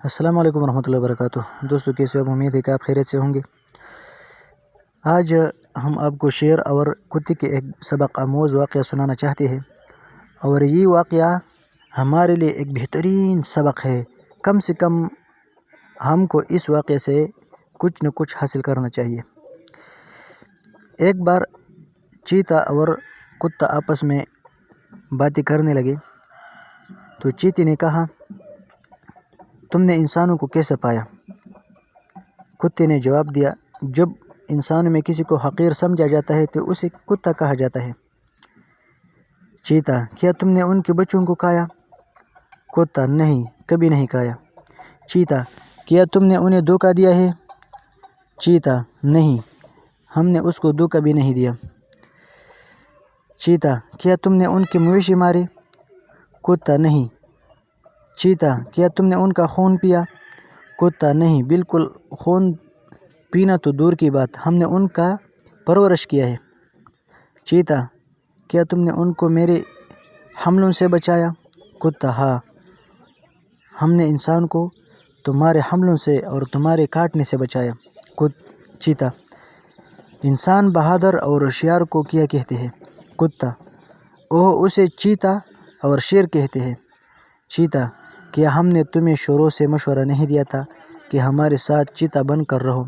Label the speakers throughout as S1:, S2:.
S1: السلام علیکم ورحمۃ اللہ وبرکاتہ۔ دوستو کیسے آپ؟ امید ہے کہ آپ خیریت سے ہوں گے۔ آج ہم آپ کو شیر اور کتے کے ایک سبق آموز واقعہ سنانا چاہتے ہیں، اور یہ واقعہ ہمارے لیے ایک بہترین سبق ہے۔ کم سے کم ہم کو اس واقعے سے کچھ نہ کچھ حاصل کرنا چاہیے۔ ایک بار چیتا اور کتا آپس میں باتیں کرنے لگے تو چیتے نے کہا، تم نے انسانوں کو کیسے پایا؟ کتے نے جواب دیا، جب انسانوں میں کسی کو حقیر سمجھا جاتا ہے تو اسے کتا کہا جاتا ہے۔ چیتا، کیا تم نے ان کے بچوں کو کھایا؟ کتا، نہیں، کبھی نہیں کھایا۔ چیتا، کیا تم نے انہیں دھوکہ دیا ہے؟ چیتا، نہیں، ہم نے اس کو دھوکہ بھی نہیں دیا۔ چیتا، کیا تم نے ان کے مویشی مارے؟ کتا، نہیں۔ چیتا، کیا تم نے ان کا خون پیا؟ کتا، نہیں، بالکل، خون پینا تو دور کی بات، ہم نے ان کا پرورش کیا ہے۔ چیتا، کیا تم نے ان کو میرے حملوں سے بچایا؟ کتا، ہاں، ہم نے انسان کو تمہارے حملوں سے اور تمہارے کاٹنے سے بچایا۔ چیتا، انسان بہادر اور ہوشیار کو کیا کہتے ہیں؟ کتا، اسے چیتا اور شیر کہتے ہیں۔ چیتا، کیا ہم نے تمہیں شروع سے مشورہ نہیں دیا تھا کہ ہمارے ساتھ چیتا بن کر رہو،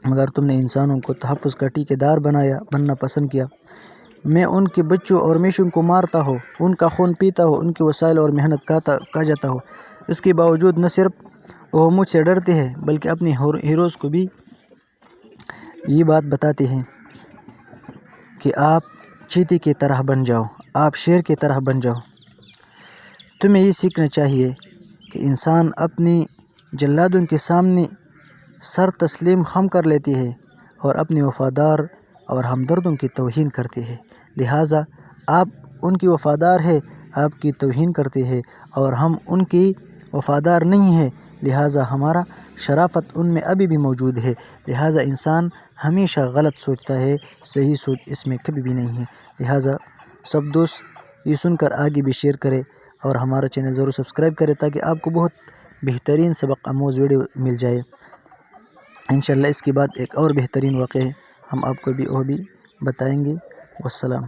S1: مگر تم نے انسانوں کو تحفظ کا ٹھیکیدار بننا پسند کیا۔ میں ان کے بچوں اور میشوں کو مارتا ہوں، ان کا خون پیتا ہوں، ان کے وسائل اور محنت کھا جاتا ہوں۔ اس کے باوجود نہ صرف وہ مجھ سے ڈرتے ہیں بلکہ اپنے ہیروز کو بھی یہ بات بتاتے ہیں کہ آپ چیتے کی طرح بن جاؤ، آپ شیر کی طرح بن جاؤ۔ تمہیں یہ سیکھنا چاہیے کہ انسان اپنی جلادوں کے سامنے سر تسلیم خم کر لیتی ہے اور اپنے وفادار اور ہمدردوں کی توہین کرتے ہیں۔ لہٰذا آپ ان کی وفادار ہے، آپ کی توہین کرتے ہیں، اور ہم ان کی وفادار نہیں ہیں، لہٰذا ہمارا شرافت ان میں ابھی بھی موجود ہے۔ لہٰذا انسان ہمیشہ غلط سوچتا ہے، صحیح سوچ اس میں کبھی بھی نہیں ہے۔ لہٰذا سب دوست یہ سن کر آگے بھی شیئر کرے اور ہمارا چینل ضرور سبسکرائب کرے تاکہ آپ کو بہت بہترین سبق آموز ویڈیو مل جائے۔ انشاءاللہ اس کے بعد ایک اور بہترین واقعہ ہم آپ کو بھی بتائیں گے۔ والسلام۔